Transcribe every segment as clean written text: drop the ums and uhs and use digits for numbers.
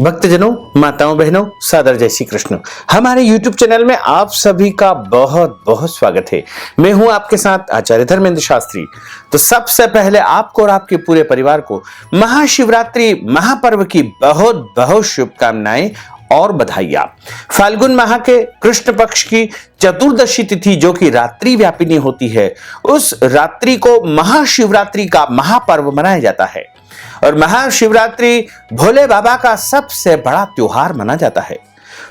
भक्तजनों, माताओं, बहनों, सादर जय श्री कृष्ण। हमारे YouTube चैनल में आप सभी का बहुत बहुत स्वागत है। मैं हूं आपके साथ आचार्य धर्मेंद्र शास्त्री। तो सबसे पहले आपको और आपके पूरे परिवार को महाशिवरात्रि महापर्व की बहुत बहुत शुभकामनाएं और बधाइयां। फाल्गुन माह के कृष्ण पक्ष की चतुर्दशी तिथि जो कि रात्रि व्यापिनी होती है, उस रात्रि को महाशिवरात्रि का महापर्व मनाया जाता है और महाशिवरात्रि भोले बाबा का सबसे बड़ा त्योहार माना जाता है।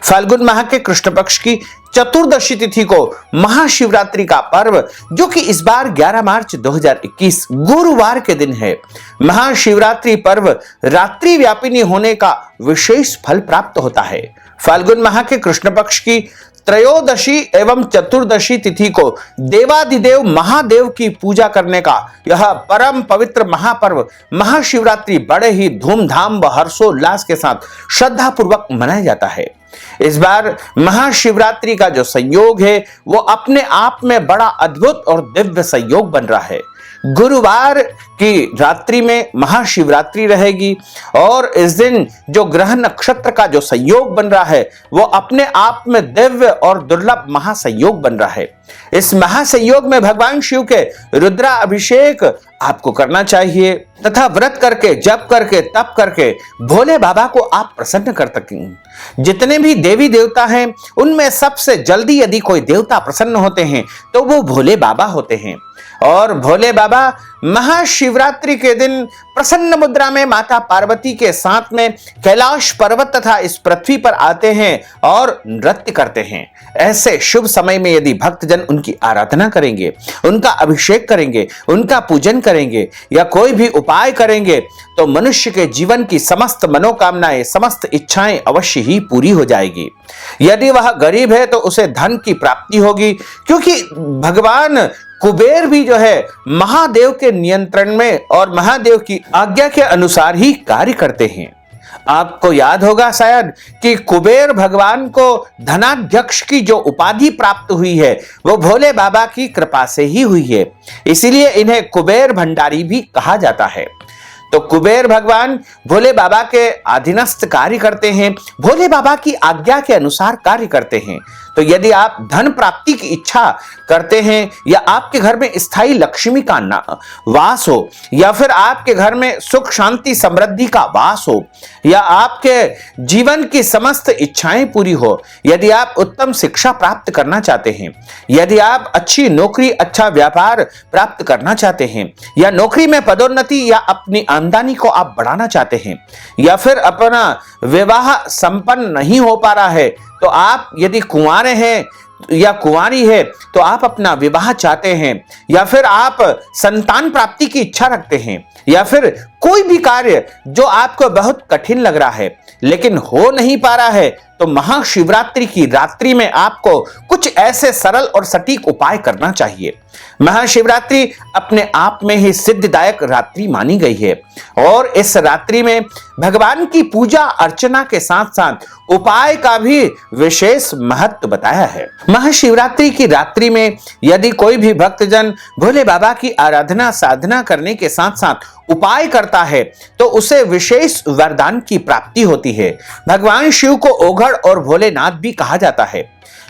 फाल्गुन माह के कृष्ण पक्ष की चतुर्दशी तिथि को महाशिवरात्रि का पर्व जो कि इस बार 11 मार्च 2021 गुरुवार के दिन है, महाशिवरात्रि पर्व रात्रि व्यापिनी होने का विशेष फल प्राप्त होता है। फाल्गुन माह के कृष्ण पक्ष की त्रयोदशी एवं चतुर्दशी तिथि को देवादिदेव महादेव की पूजा करने का यह परम पवित्र महापर्व महाशिवरात्रि बड़े ही धूमधाम व हर्षोल्लास के साथ श्रद्धा पूर्वक मनाया जाता है। इस बार महाशिवरात्रि का जो संयोग है वो अपने आप में बड़ा अद्भुत और दिव्य संयोग बन रहा है। गुरुवार की रात्रि में महाशिवरात्रि रहेगी और इस दिन जो ग्रह नक्षत्र का जो संयोग बन रहा है वो अपने आप में दिव्य और दुर्लभ महासंयोग बन रहा है। इस महासंयोग में भगवान शिव के रुद्रा अभिषेक आपको करना चाहिए तथा व्रत करके, जप करके, तप करके भोले बाबा को आप प्रसन्न कर सकें। जितने भी देवी देवता हैं उनमें सबसे जल्दी यदि कोई देवता प्रसन्न होते हैं तो वो भोले बाबा होते हैं। और भोले बाबा महाशिवरात्रि के दिन प्रसन्न मुद्रा में माता पार्वती के साथ में कैलाश पर्वत तथा इस पृथ्वी पर आते हैं और नृत्य करते हैं। ऐसे शुभ समय में यदि भक्तजन उनकी आराधना करेंगे, उनका अभिषेक करेंगे, उनका पूजन करेंगे या कोई भी उपाय करेंगे तो मनुष्य के जीवन की समस्त मनोकामनाएं, समस्त इच्छाएं अवश्य ही पूरी हो जाएगी। यदि वह गरीब है तो उसे धन की प्राप्ति होगी, क्योंकि भगवान कुबेर भी जो है महादेव के नियंत्रण में और महादेव की आज्ञा के अनुसार ही कार्य करते हैं। आपको याद होगा शायद कि कुबेर भगवान को धनाध्यक्ष की जो उपाधि प्राप्त हुई है वो भोले बाबा की कृपा से ही हुई है, इसीलिए इन्हें कुबेर भंडारी भी कहा जाता है। तो कुबेर भगवान भोले बाबा के अधीनस्थ कार्य करते हैं, भोले बाबा की आज्ञा के अनुसार कार्य करते हैं। तो यदि आप धन प्राप्ति की इच्छा करते हैं या आपके घर में स्थायी लक्ष्मी का वास हो या फिर आपके घर में सुख शांति समृद्धि का वास हो या आपके जीवन की समस्त इच्छाएं पूरी हो, यदि आप उत्तम शिक्षा प्राप्त करना चाहते हैं, यदि आप अच्छी नौकरी, अच्छा व्यापार प्राप्त करना चाहते हैं या नौकरी में पदोन्नति या अपनी आमदनी को आप बढ़ाना चाहते हैं या फिर अपना विवाह संपन्न नहीं हो पा रहा है, तो आप यदि कुंवारे हैं या कुंवारी है तो आप अपना विवाह चाहते हैं या फिर आप संतान प्राप्ति की इच्छा रखते हैं या फिर कोई भी कार्य जो आपको बहुत कठिन लग रहा है लेकिन हो नहीं पा रहा है, तो महाशिवरात्रि की रात्रि में आपको कुछ ऐसे सरल और सटीक उपाय करना चाहिए। महाशिवरात्रि अपने आप में ही सिद्धिदायक रात्रि मानी गई है और इस रात्रि में भगवान की पूजा अर्चना के साथ साथ उपाय का भी विशेष महत्व बताया है। महाशिवरात्रि की रात्रि में यदि कोई भी भक्तजन भोले बाबा की आराधना साधना करने के साथ साथ उपाय करता है तो उसे विशेष वरदान की प्राप्ति होती है। भगवान शिव को ओघड़ और भोलेनाथ भी कहा जाता है,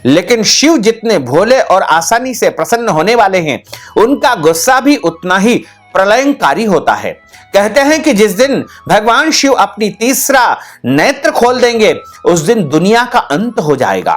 लेकिन शिव जितने भोले और आसानी से प्रसन्न होने वाले हैं उनका गुस्सा भी उतना ही प्रलयंकारी होता है। कहते हैं कि जिस दिन भगवान शिव अपनी तीसरा नेत्र खोल देंगे उस दिन दुनिया का अंत हो जाएगा।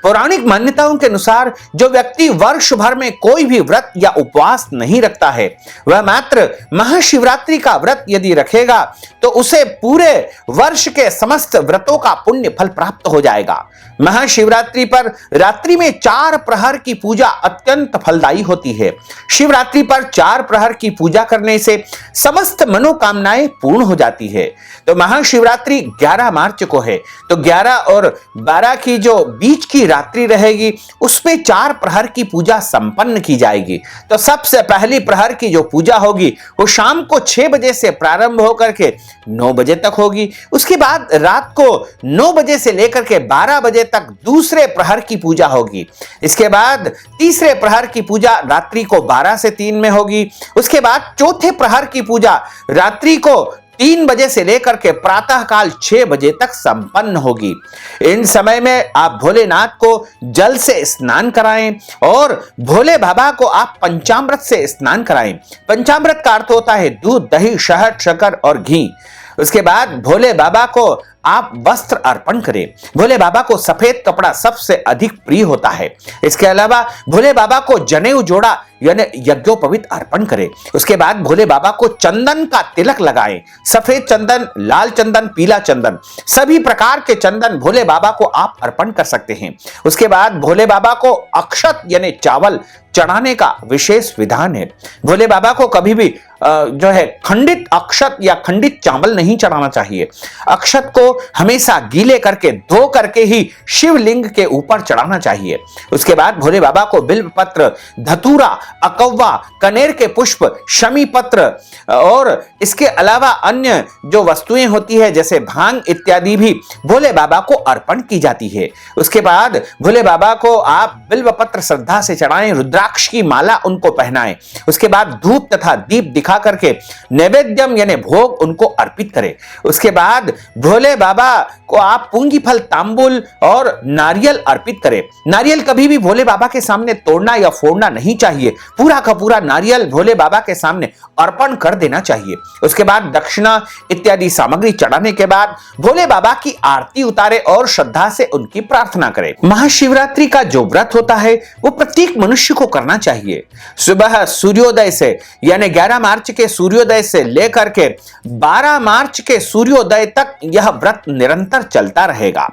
पौराणिक मान्यताओं के अनुसार जो व्यक्ति वर्ष भर में कोई भी व्रत या उपवास नहीं रखता है वह मात्र महाशिवरात्रि का व्रत यदि रखेगा तो उसे पूरे वर्ष के समस्त व्रतों का पुण्य फल प्राप्त हो जाएगा। महाशिवरात्रि पर रात्रि में 4 प्रहर की पूजा अत्यंत फलदायी होती है। शिवरात्रि पर 4 प्रहर की पूजा करने से समस्त मनोकामनाएं पूर्ण हो जाती है। तो महाशिवरात्रि 11 मार्च को है, तो 11 और 12 की जो बीच की रात्रि रहेगी उसमें 4 प्रहर की पूजा संपन्न की जाएगी। तो सबसे पहली प्रहर की जो पूजा होगी वो शाम को 6 बजे से प्रारंभ होकर के 9 बजे तक होगी। उसके बाद रात को 9 बजे से लेकर के 12 बजे तक दूसरे प्रहर की पूजा होगी। इसके बाद तीसरे प्रहर की पूजा रात्रि को 12 से 3 में होगी। उसके बाद चौथे प्रहर की पूजा रात्रि को 3 बजे से लेकर के प्रातःकाल 6 बजे तक संपन्न होगी। इन समय में आप भोलेनाथ को जल से स्नान कराएं और भोले बाबा को आप पंचामृत से स्नान कराएं। पंचामृत का अर्थ होता है दूध, दही, शहद, शक्कर और घी। उसके बाद भोले बाबा को आप वस्त्र अर्पण करें। भोले बाबा को सफेद कपड़ा सबसे अधिक प्रिय होता है। इसके अलावा भोले बाबा को जनेऊ जोड़ा यानी यज्ञोपवीत अर्पण करें। उसके बाद भोले बाबा को चंदन का तिलक लगाएं। सफेद चंदन, लाल चंदन, पीला चंदन, सभी प्रकार के चंदन भोले बाबा को आप अर्पण कर सकते हैं। उसके बाद भोले बाबा को अक्षत यानी चावल चढ़ाने का विशेष विधान है। भोले बाबा को कभी भी जो है खंडित अक्षत या खंडित चावल नहीं चढ़ाना चाहिए। अक्षत को हमेशा गीले करके धो करके ही शिवलिंग के ऊपर चढ़ाना चाहिए। उसके बाद भोले बाबा को बिल्व पत्र, धतूरा, अकव्वा, कनेर के पुष्प, शमी पत्र और इसके अलावा अन्य जो वस्तुएं होती है जैसे भांग इत्यादि भी भोले बाबा को अर्पण की जाती है। उसके बाद भोले बाबा को आप बिल्व पत्र श्रद्धा से चढ़ाएं, रुद्राक्ष की माला उनको पहनाएं। उसके बाद धूप तथा दीप दिखा करके नैवेद्यम यानी भोग उनको अर्पित करें। उसके बाद भोले बाबा को आप पुंगी फल, तांबुल और नारियल अर्पित करें। नारियल कभी भी भोले बाबा के सामने तोड़ना या फोड़ना नहीं चाहिए। पूरा का पूरा नारियल भोले बाबा के सामने अर्पण कर देना चाहिए। उसके बाद दक्षिणा इत्यादि सामग्री चढ़ाने के बाद भोले बाबा की आरती उतारे और श्रद्धा से उनकी प्रार्थना करें। महाशिवरात्रि का जो व्रत होता है वो प्रत्येक मनुष्य को करना चाहिए। सुबह सूर्योदय से यानी 11 मार्च के सूर्योदय से लेकर के 12 मार्च के सूर्योदय तक यह व्रत निरंतर चलता रहेगा।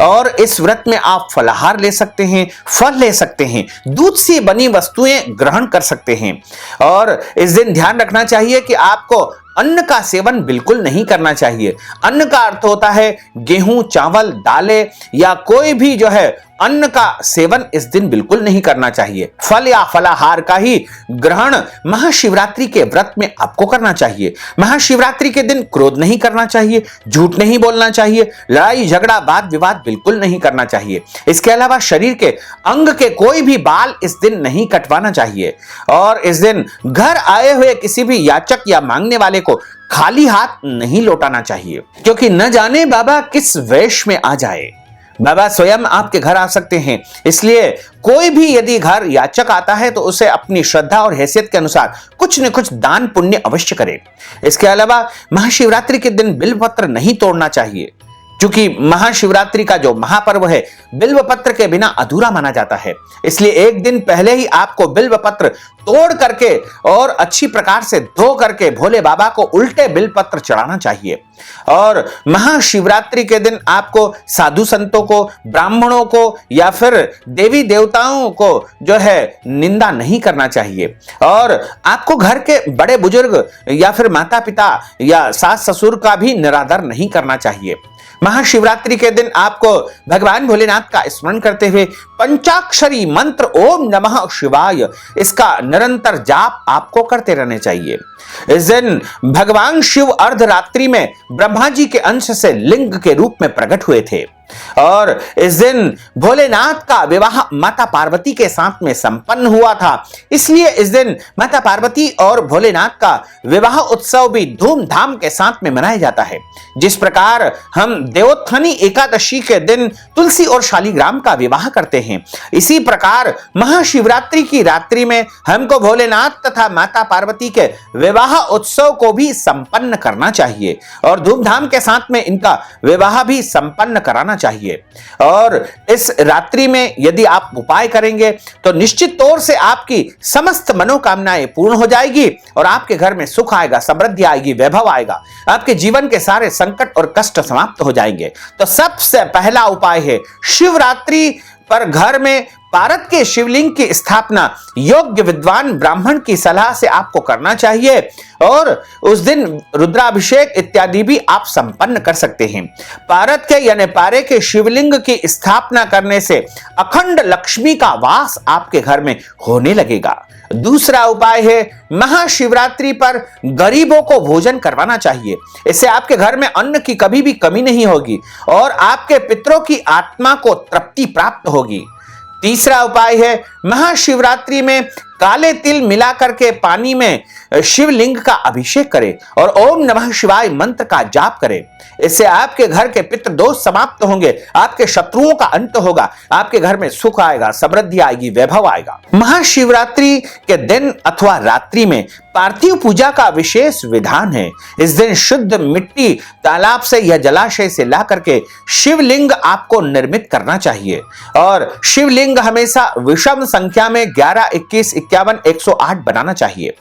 और इस व्रत में आप फलाहार ले सकते हैं, फल ले सकते हैं, दूध से बनी वस्तुएं ग्रहण कर सकते हैं। और इस दिन ध्यान रखना चाहिए कि आपको अन्न का सेवन बिल्कुल नहीं करना चाहिए। अन्न का अर्थ होता है गेहूं, चावल, दालें या कोई भी जो है अन्न का सेवन इस दिन बिल्कुल नहीं करना चाहिए। फल या फलाहार का ही ग्रहण महाशिवरात्रि के व्रत में आपको करना चाहिए। महाशिवरात्रि के दिन क्रोध नहीं करना चाहिए, झूठ नहीं बोलना चाहिए, लड़ाई झगड़ा वाद विवाद बिल्कुल नहीं करना चाहिए। इसके अलावा शरीर के अंग के कोई भी बाल इस दिन नहीं कटवाना चाहिए। और इस दिन घर आए हुए किसी भी याचक या मांगने वाले को खाली हाथ नहीं लौटाना चाहिए, क्योंकि न जाने बाबा किस वेश में आ जाए। बाबा स्वयं आपके घर आ सकते हैं। इसलिए कोई भी यदि घर याचक आता है तो उसे अपनी श्रद्धा और हैसियत के अनुसार कुछ न कुछ दान पुण्य अवश्य करे। इसके अलावा महाशिवरात्रि के दिन बिल्वपत्र नहीं तोड़ना चाहिए, क्योंकि महाशिवरात्रि का जो महापर्व है बिल्व पत्र के बिना अधूरा माना जाता है। इसलिए एक दिन पहले ही आपको बिल्व पत्र तोड़ करके और अच्छी प्रकार से धो करके भोले बाबा को उल्टे बिल्व पत्र चढ़ाना चाहिए। और महाशिवरात्रि के दिन आपको साधु संतों को, ब्राह्मणों को या फिर देवी देवताओं को जो है निंदा नहीं करना चाहिए। और आपको घर के बड़े बुजुर्ग या फिर माता पिता या सास ससुर का भी निरादर नहीं करना चाहिए। महाशिवरात्रि के दिन आपको भगवान भोलेनाथ का स्मरण करते हुए पंचाक्षरी मंत्र ओम नमः शिवाय इसका निरंतर जाप आपको करते रहने चाहिए। इस दिन भगवान शिव अर्धरात्रि में ब्रह्मा जी के अंश से लिंग के रूप में प्रकट हुए थे। और इस दिन भोलेनाथ का विवाह माता पार्वती के साथ में संपन्न हुआ था। इसलिए इस दिन माता पार्वती और भोलेनाथ का विवाह उत्सव भी धूमधाम के साथ में मनाया जाता है। जिस प्रकार हम देवोत्थानी एकादशी के दिन तुलसी और शालिग्राम का विवाह करते हैं, इसी प्रकार महाशिवरात्रि की रात्रि में हमको भोलेनाथ तथा माता पार्वती के विवाह उत्सव को भी संपन्न करना चाहिए और धूमधाम के साथ में इनका विवाह भी संपन्न कराना चाहिए। और इस रात्रि में यदि आप उपाय करेंगे तो निश्चित तौर से आपकी समस्त मनोकामनाएं पूर्ण हो जाएगी और आपके घर में सुख आएगा, समृद्धि आएगी, वैभव आएगा, आपके जीवन के सारे संकट और कष्ट समाप्त हो जाएंगे। तो सबसे पहला उपाय है शिवरात्रि पर घर में पारद के शिवलिंग की स्थापना योग्य विद्वान ब्राह्मण की सलाह से आपको करना चाहिए और उस दिन रुद्राभिषेक इत्यादि भी आप संपन्न कर सकते हैं। पारद के यानी पारे के शिवलिंग की स्थापना करने से अखंड लक्ष्मी का वास आपके घर में होने लगेगा। दूसरा उपाय है महाशिवरात्रि पर गरीबों को भोजन करवाना चाहिए। इससे आपके घर में अन्न की कभी भी कमी नहीं होगी और आपके पितरों की आत्मा को तृप्ति प्राप्त होगी। तीसरा उपाय है महाशिवरात्रि में काले तिल मिला करके पानी में शिवलिंग का अभिषेक करें और ओम नमः शिवाय मंत्र का जाप करें। इससे आपके घर के पितृ दोष समाप्त होंगे, आपके शत्रुओं का अंत होगा, आपके घर में सुख आएगा, समृद्धि आएगी, वैभव आएगा। महाशिवरात्रि के दिन अथवा रात्रि में पार्थिव पूजा का विशेष विधान है। इस दिन शुद्ध मिट्टी तालाब से या जलाशय से ला करके शिवलिंग आपको निर्मित करना चाहिए और शिवलिंग हमेशा विषम संख्या में 11, 21, 51, 108 बनाना चाहिए।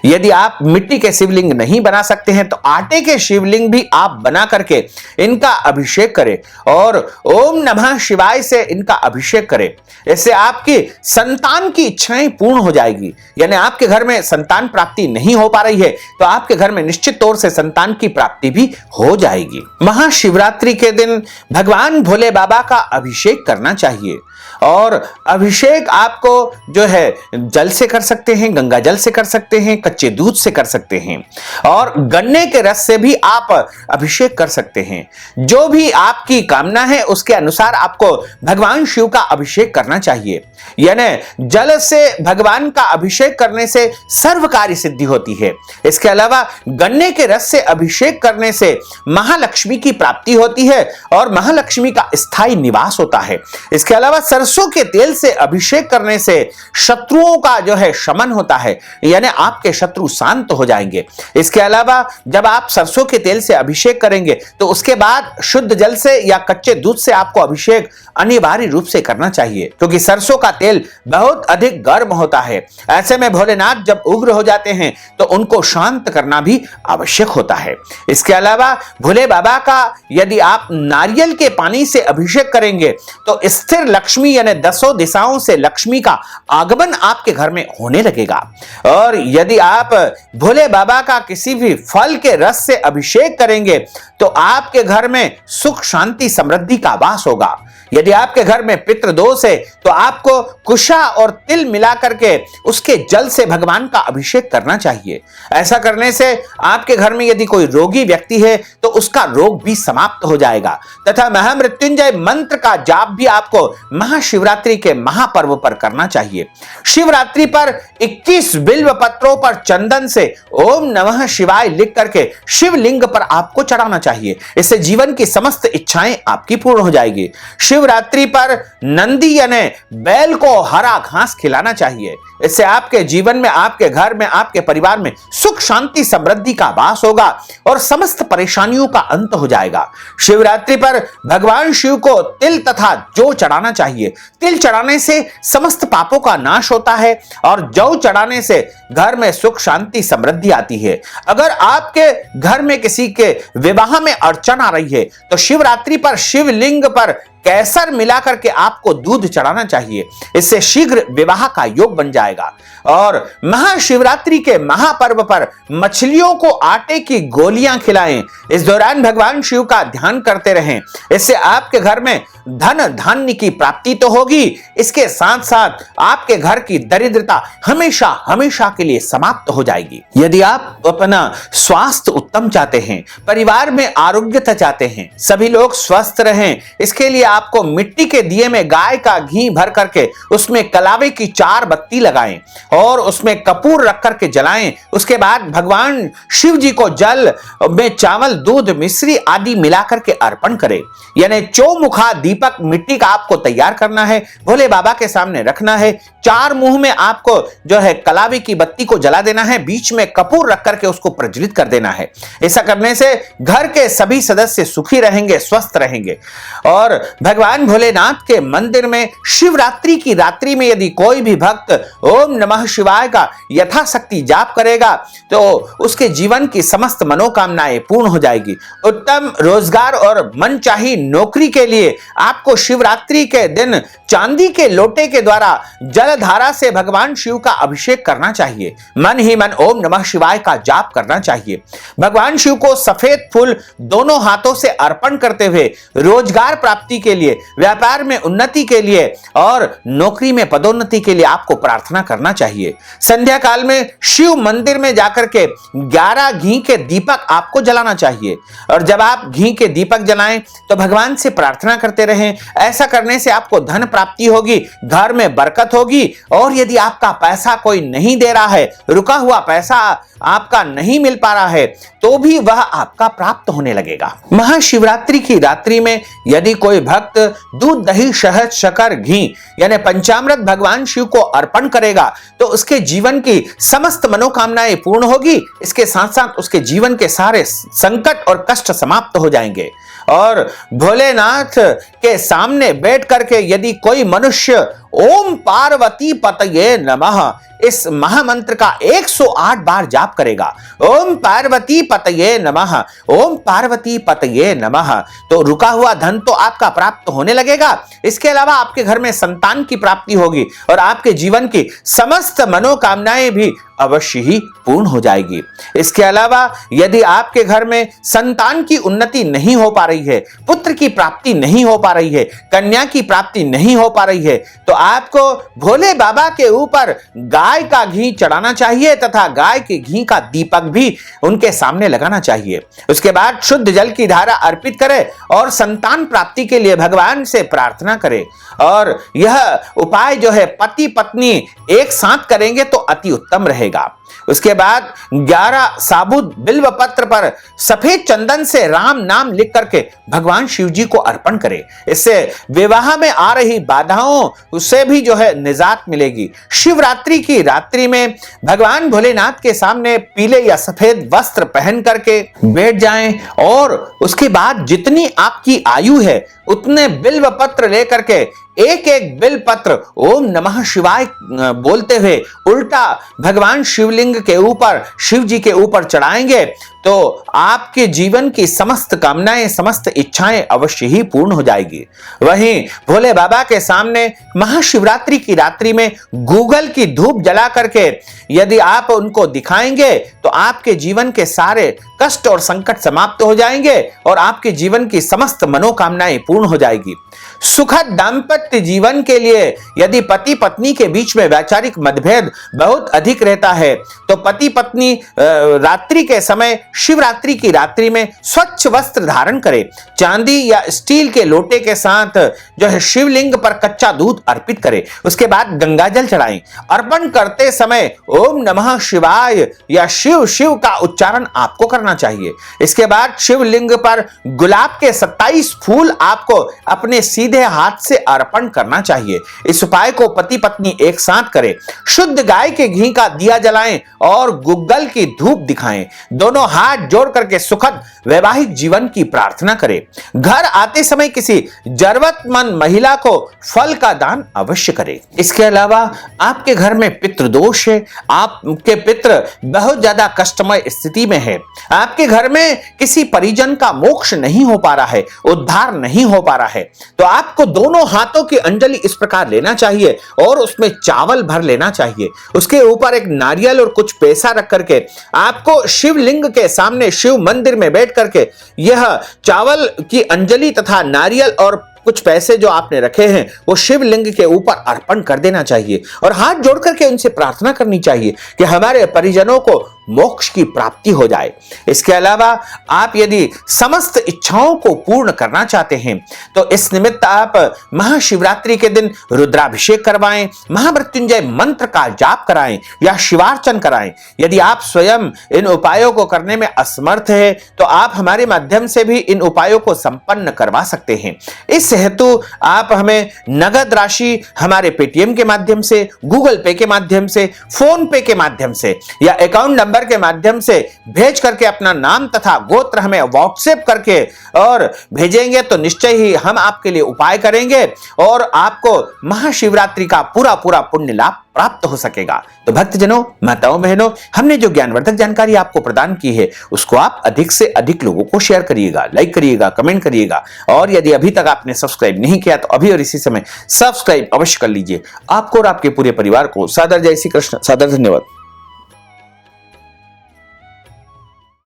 यदि आप मिट्टी के शिवलिंग नहीं बना सकते हैं तो आटे के शिवलिंग भी आप बना करके इनका अभिषेक करें और ओम नमः शिवाय से इनका अभिषेक करें। इससे आपकी संतान की इच्छाएं पूर्ण हो जाएगी। यानी आपके घर में संतान प्राप्ति नहीं हो पा रही है तो आपके घर में निश्चित तौर से संतान की प्राप्ति भी हो जाएगी। महाशिवरात्रि के दिन भगवान भोले बाबा का अभिषेक करना चाहिए और अभिषेक आपको जो है जल से कर सकते हैं, गंगा जल से कर सकते हैं, कच्चे दूध से कर सकते हैं और गन्ने के रस से भी आप अभिषेक कर सकते हैं। जो भी आपकी कामना है उसके अनुसार आपको भगवान शिव का अभिषेक करना चाहिए। यानी जल से भगवान का अभिषेक करने से सर्व कार्य सिद्धि होती है। इसके अलावा गन्ने के रस से अभिषेक करने से महालक्ष्मी की प्राप्ति होती है और महालक्ष्मी का स्थायी निवास होता है। इसके अलावा सरसों के तेल से अभिषेक करने से शत्रुओं का जो है शमन होता है, यानी आपके शत्रु शांत हो जाएंगे। इसके अलावा जब आप सरसों के तेल से अभिषेक करेंगे तो उसके बाद शुद्ध जल से या कच्चे दूध से आपको अभिषेक अनिवार्य रूप से करना चाहिए, क्योंकि सरसों का तेल बहुत अधिक गर्म होता है। ऐसे में भोलेनाथ जब उग्र हो जाते हैं तो उनको शांत करना भी आवश्यक होता है। इसके अलावा भोले बाबा का यदि आप नारियल के पानी से अभिषेक करेंगे तो स्थिर लक्ष्मी यानी 10 दिशाओं से लक्ष्मी का आगमन आपके घर में होने लगेगा। और यदि आप भोले बाबा का किसी भी फल के रस से अभिषेक करेंगे तो आपके घर में सुख, शांति, समृद्धि का वास होगा। यदि आपके घर में पितृ दोष है तो आपको कुशा और तिल मिला करके उसके जल से भगवान का अभिषेक करना चाहिए। ऐसा करने से आपके घर में यदि कोई रोगी व्यक्ति है तो उसका रोग भी समाप्त हो जाएगा। तथा महामृत्युंजय मंत्र का जाप भी आपको महाशिवरात्रि के महापर्व पर करना चाहिए। शिवरात्रि पर 21 बिल्व पत्रों पर चंदन से ओम नमः शिवाय लिख करके शिवलिंग पर आपको चढ़ाना चाहिए। इससे जीवन की समस्त इच्छाएं आपकी पूर्ण हो जाएगी। शिवरात्रि पर नंदी यानी बैल को हरा घास खिलाना चाहिए। इससे आपके जीवन में, आपके घर में, आपके परिवार में सुख, शांति, समृद्धि का वास होगा और समस्त परेशानियों का अंत हो जाएगा। शिवरात्रि पर भगवान शिव को तिल तथा जौ चढ़ाना चाहिए। तिल चढ़ाने से समस्त पापों का नाश होता है और जौ चढ़ाने से घर में सुख, शांति, समृद्धि आती है। अगर आपके घर में किसी के विवाह में अड़चन आ रही है तो शिवरात्रि पर शिवलिंग पर केसर मिलाकर के आपको दूध चढ़ाना चाहिए। इससे शीघ्र विवाह का योग बन जाएगा। और महाशिवरात्रि के महापर्व पर मछलियों को आटे की गोलियां खिलाएं। इस दौरान भगवान शिव का ध्यान करते रहें। इससे आपके घर में धन धान्य की प्राप्ति तो होगी, इसके साथ साथ आपके घर की दरिद्रता हमेशा हमेशा के लिए समाप्त हो जाएगी। यदि आप अपना स्वास्थ्य उत्तम चाहते हैं, परिवार में आरोग्यता चाहते हैं, सभी लोग स्वस्थ रहें, इसके लिए आपको मिट्टी के दिए में गाय का घी भर करके उसमें कलावे की 4 बत्ती लगाएं और उसमें कपूर रख करके जलाएं। उसके बाद भगवान शिव जी को जल में चावल, दूध, मिश्री आदि मिलाकर के अर्पण करें। यानी चौमुखा दीपक मिट्टी का आपको तैयार करना है, भोले बाबा के सामने रखना है। 4 मुंह में आपको जो है कलावे की बत्ती को जला देना है, बीच में कपूर रख करके उसको प्रज्वलित कर देना है। ऐसा करने से घर के सभी सदस्य सुखी रहेंगे, स्वस्थ रहेंगे। और भगवान भोलेनाथ के मंदिर में शिवरात्रि की रात्रि में यदि कोई भी भक्त ओम नमः शिवाय का यथाशक्ति जाप करेगा तो उसके जीवन की समस्त मनोकामनाएं पूर्ण हो जाएगी। उत्तम रोजगार और मनचाही नौकरी के लिए आपको शिवरात्रि के दिन चांदी के लोटे के द्वारा जलधारा से भगवान शिव का अभिषेक करना चाहिए। मन ही मन ओम नमः शिवाय का जाप करना चाहिए। भगवान शिव को सफेद फूल दोनों हाथों से अर्पण करते हुए रोजगार प्राप्ति के के लिए, व्यापार में उन्नति के लिए और नौकरी में पदोन्नति के लिए आपको प्रार्थना करना चाहिए। संध्या काल में शिव मंदिर में जाकर के 11 घी के दीपक आपको जलाना चाहिए और जब आप घी के दीपक जलाएं तो भगवान से प्रार्थना करते रहें। ऐसा करने से आपको धन प्राप्ति होगी, घर में बरकत होगी और यदि आपका पैसा कोई नहीं दे रहा है, रुका हुआ पैसा आपका नहीं मिल पा रहा है, तो भी वह आपका प्राप्त होने लगेगा। महाशिवरात्रि की रात्रि में यदि कोई भक्त दूध, दही, शहद, शक्कर, घी यानी पंचामृत भगवान शिव को अर्पण करेगा तो उसके जीवन की समस्त मनोकामनाएं पूर्ण होगी। इसके साथ साथ उसके जीवन के सारे संकट और कष्ट समाप्त हो जाएंगे। और भोलेनाथ के सामने बैठ करके यदि कोई मनुष्य ओम पार्वती पतये नमः इस महामंत्र का 108 बार जाप करेगा, ओम पार्वती पतये नमः, ओम पार्वती पतये नमः, तो रुका हुआ धन तो आपका प्राप्त होने लगेगा। इसके अलावा आपके घर में संतान की प्राप्ति होगी और आपके जीवन की समस्त मनोकामनाएं भी अवश्य ही पूर्ण हो जाएगी। इसके अलावा यदि आपके घर में संतान की उन्नति नहीं हो पा रही है, पुत्र की प्राप्ति नहीं हो पा रही है, कन्या की प्राप्ति नहीं हो पा रही है, तो आपको भोले बाबा के ऊपर गाय का घी चढ़ाना चाहिए तथा गाय के घी का दीपक भी उनके सामने लगाना चाहिए। उसके बाद शुद्ध जल की धारा अर्पित करें और संतान प्राप्ति के लिए भगवान से प्रार्थना करें। और यह उपाय जो है पति पत्नी एक साथ करेंगे तो अति उत्तम रहेगा। उसके बाद 11 साबुत बिल्व पत्र पर सफेद चंदन से राम नाम लिख करके भगवान शिव जी को अर्पण करें। इससे विवाह में आ रही बाधाओं उससे भी जो है निजात मिलेगी। शिवरात्रि की रात्रि में भगवान भोलेनाथ के सामने पीले या सफेद वस्त्र पहन करके बैठ जाएं और उसके बाद जितनी आपकी आयु है उतने बिल्व पत्र लेकर के एक एक बिल पत्र ओम नमः शिवाय बोलते हुए उल्टा भगवान शिवलिंग के ऊपर, शिव जी के ऊपर चढ़ाएंगे तो आपके जीवन की समस्त कामनाएं, समस्त इच्छाएं अवश्य ही पूर्ण हो जाएगी। वहीं भोले बाबा के सामने महाशिवरात्रि की रात्रि में गूगल की धूप जला करके यदि आप उनको दिखाएंगे तो आपके जीवन के सारे कष्ट और संकट समाप्त हो जाएंगे और आपके जीवन की समस्त मनोकामनाएं पूर्ण हो जाएगी। सुखद दाम्पत्य जीवन के लिए यदि पति पत्नी के बीच में वैचारिक मतभेद बहुत अधिक रहता है तो पति पत्नी रात्रि के समय, शिवरात्रि की रात्रि में स्वच्छ वस्त्र धारण करें, चांदी या स्टील के लोटे के साथ जो है शिवलिंग पर कच्चा दूध अर्पित करें। उसके बाद गंगा जल चढ़ाएं। अर्पण करते समय ओम नमः शिवाय या शिव शिव का उच्चारण आपको करना चाहिए। इसके बाद शिवलिंग पर गुलाब के 27 फूल आपको अपने सीधे हाथ से अर्पण करना चाहिए। इस उपाय को पति पत्नी एक साथ करें। शुद्ध गाय के घी का दिया जलाएं और गूगल की धूप दिखाएं। दोनों हाथ जोड़ करके सुखद वैवाहिक जीवन की प्रार्थना करें। घर आते समय किसी जरूरतमंद महिला को फल का दान अवश्य करें। इसके अलावा आपके घर में पितृदोष है, आपके पितृ बहुत ज्यादा कष्टमय स्थिति में है, आपके घर में किसी परिजन का मोक्ष नहीं हो पा रहा है, उद्धार नहीं हो पा रहा है, तो आपको दोनों हाथों की अंजलि इस प्रकार लेना चाहिए और उसमें चावल भर लेना चाहिए। उसके ऊपर एक नारियल और कुछ पैसा रख करके आपको शिवलिंग के सामने शिव मंदिर में बैठ करके यह चावल की अंजलि तथा नारियल और कुछ पैसे जो आपने रखे हैं वो शिवलिंग के ऊपर अर्पण कर देना चाहिए और हाथ जोड़ करके उनसे प्रार्थना करनी चाहिए कि हमारे परिजनों को मोक्ष की प्राप्ति हो जाए। इसके अलावा आप यदि समस्त इच्छाओं को पूर्ण करना चाहते हैं तो इस निमित्त आप महाशिवरात्रि के दिन रुद्राभिषेक करवाएं, महामृत्युंजय मंत्र का जाप कराएं या शिवार्चन कराएं। यदि आप स्वयं इन उपायों को करने में असमर्थ है तो आप हमारे माध्यम से भी इन उपायों को संपन्न करवा सकते हैं। इस हेतु आप हमें नगद राशि हमारे पेटीएम के माध्यम से, गूगल पे के माध्यम से, फोन पे के माध्यम से या अकाउंट नंबर के माध्यम से भेज करके अपना नाम तथा गोत्र हमें व्हाट्सएप करके और भेजेंगे तो निश्चय ही हम आपके लिए उपाय करेंगे और आपको महाशिवरात्रि का पूरा पूरा पुण्य लाभ प्राप्त हो सकेगा। तो भक्तजनों, माताओं, बहनों, हमने जो ज्ञानवर्धक जानकारी आपको प्रदान की है उसको आप अधिक से अधिक लोगों को शेयर करिएगा, लाइक करिएगा, कमेंट करिएगा और यदि अभी तक आपने सब्सक्राइब नहीं किया तो अभी और इसी समय सब्सक्राइब अवश्य कर लीजिए। आपको और आपके पूरे परिवार को सादर जय श्री कृष्ण, सादर धन्यवाद।